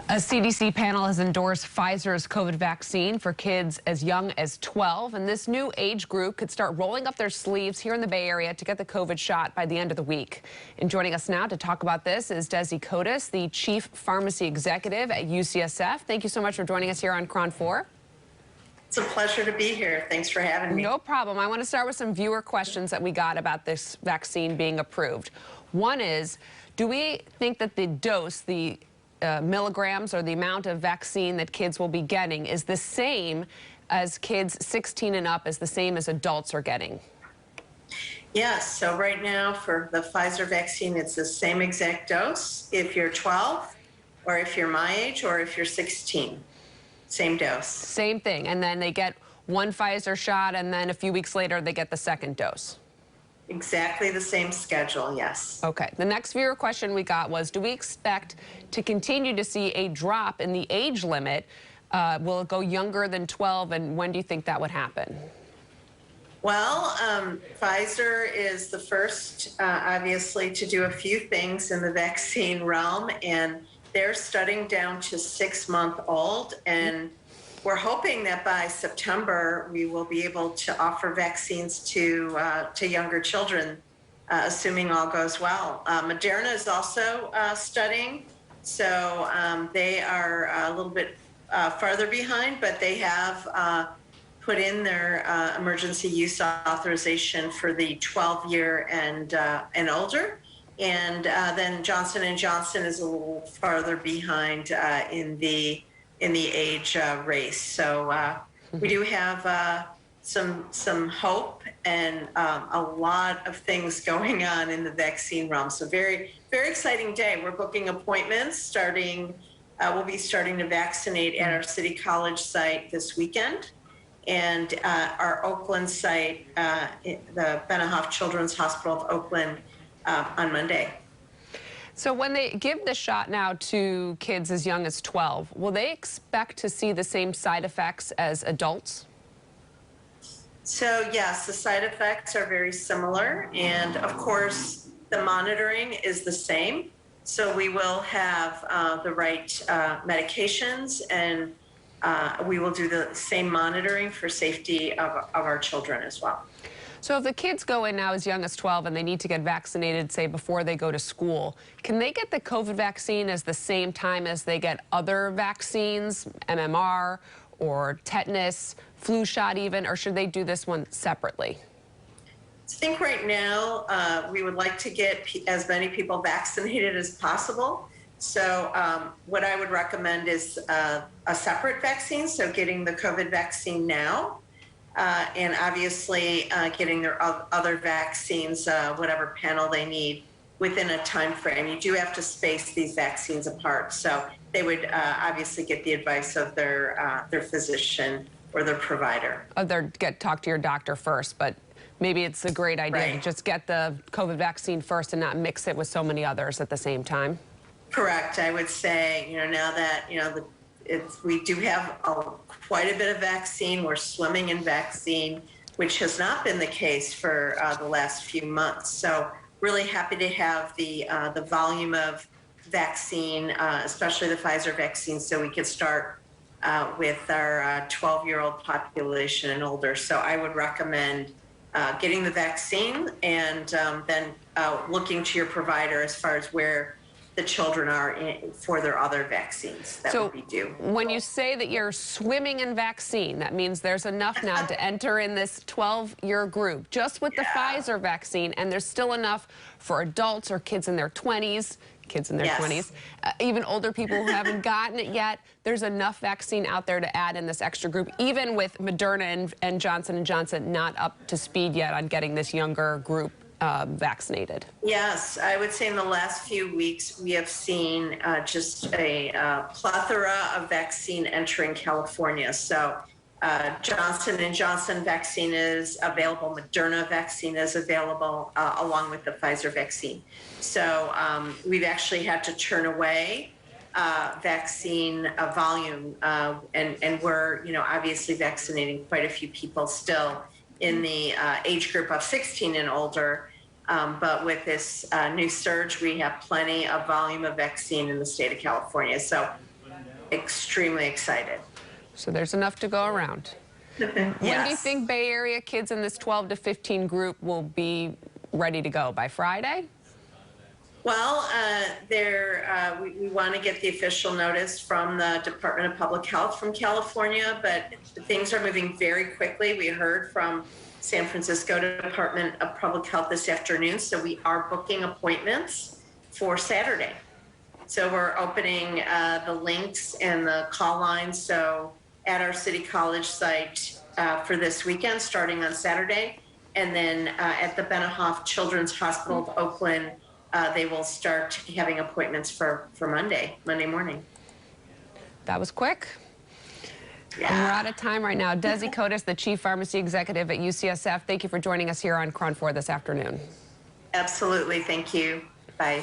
A CDC panel has endorsed Pfizer's COVID vaccine for kids as young as 12, and this new age group could start rolling up their sleeves here in the Bay Area to get the COVID shot by the end of the week. And joining us now to talk about this is Desi Kotis, the Chief Pharmacy Executive at UCSF. Thank you so much for joining us here on KRON 4. It's a pleasure to be here. Thanks for having me. No problem. I want to start with some viewer questions that we got about this vaccine being approved. One is, do we think that the dose, the milligrams or the amount of vaccine that kids will be getting is the same as kids 16 and up, is the same as adults are getting? Yes, so right now for the Pfizer vaccine, it's the same exact dose if you're 12 or if you're my age or if you're 16. Same dose. Same thing, and then they get one Pfizer shot and then a few weeks later they get the second dose. Exactly the same schedule, yes. Okay. The next viewer question we got was, do we expect to continue to see a drop in the age limit? Will it go younger than 12, and when do you think that would happen? Well, Pfizer is the first, obviously, to do a few things in the vaccine realm, and they're studying down to 6-month-old, and we're hoping that by September we will be able to offer vaccines to younger children, assuming all goes well. Moderna is also studying, so they are a little bit farther behind, but they have put in their emergency use authorization for the 12-year and older. And then Johnson & Johnson is a little farther behind in the age race. So we do have some hope and a lot of things going on in the vaccine realm. So very, very exciting day. We're booking appointments starting, we'll be starting to vaccinate at our City College site this weekend, and our Oakland site, the Benahoff Children's Hospital of Oakland, on Monday. So when they give the shot now to kids as young as 12, will they expect to see the same side effects as adults? So yes, the side effects are very similar, and of course the monitoring is the same. So we will have the right medications, and we will do the same monitoring for safety of our children as well. So if the kids go in now as young as 12 and they need to get vaccinated, say, before they go to school, can they get the COVID vaccine as the same time as they get other vaccines, MMR or tetanus, flu shot even, or should they do this one separately? I think right now we would like to get as many people vaccinated as possible. So what I would recommend is a separate vaccine, so getting the COVID vaccine now. And obviously getting their other vaccines, whatever panel they need, within a time frame. You do have to space these vaccines apart, so they would obviously get the advice of their physician or their provider. Talk to your doctor first, but maybe it's a great idea to just get the COVID vaccine first and not mix it with so many others at the same time. Correct. I would say, now that we do have quite a bit of vaccine. We're swimming in vaccine, which has not been the case for the last few months. So really happy to have the volume of vaccine, especially the Pfizer vaccine, so we could start with our 12-year-old population and older. So I would recommend getting the vaccine and then looking to your provider as far as where the children are for their other vaccines that would be due. When you say that you're swimming in vaccine, that means there's enough now to enter in this 12-year group just with the Pfizer vaccine, and there's still enough for adults or kids in their 20s, even older people who haven't gotten it yet. There's enough vaccine out there to add in this extra group, even with Moderna and Johnson & Johnson not up to speed yet on getting this younger group vaccinated. Yes, I would say in the last few weeks we have seen just a plethora of vaccine entering California. So Johnson & Johnson vaccine is available, Moderna vaccine is available, along with the Pfizer vaccine. So we've actually had to turn away vaccine volume, and we're obviously vaccinating quite a few people still in the age group of 16 and older. But with this new surge, we have plenty of volume of vaccine in the state of California. So extremely excited. So there's enough to go around. When do you think Bay Area kids in this 12 to 15 group will be ready to go? By Friday? Well, we want to get the official notice from the Department of Public Health from California, but things are moving very quickly. We heard from San Francisco Department of Public Health this afternoon, so we are booking appointments for Saturday. So we're opening the links and the call lines. So at our City College site for this weekend, starting on Saturday, and then at the Benehoff Children's Hospital of Oakland, they will start having appointments for Monday morning. That was quick. Yeah. And we're out of time right now. Desi Kotis, the Chief Pharmacy Executive at UCSF, thank you for joining us here on KRON 4 this afternoon. Absolutely. Thank you. Bye.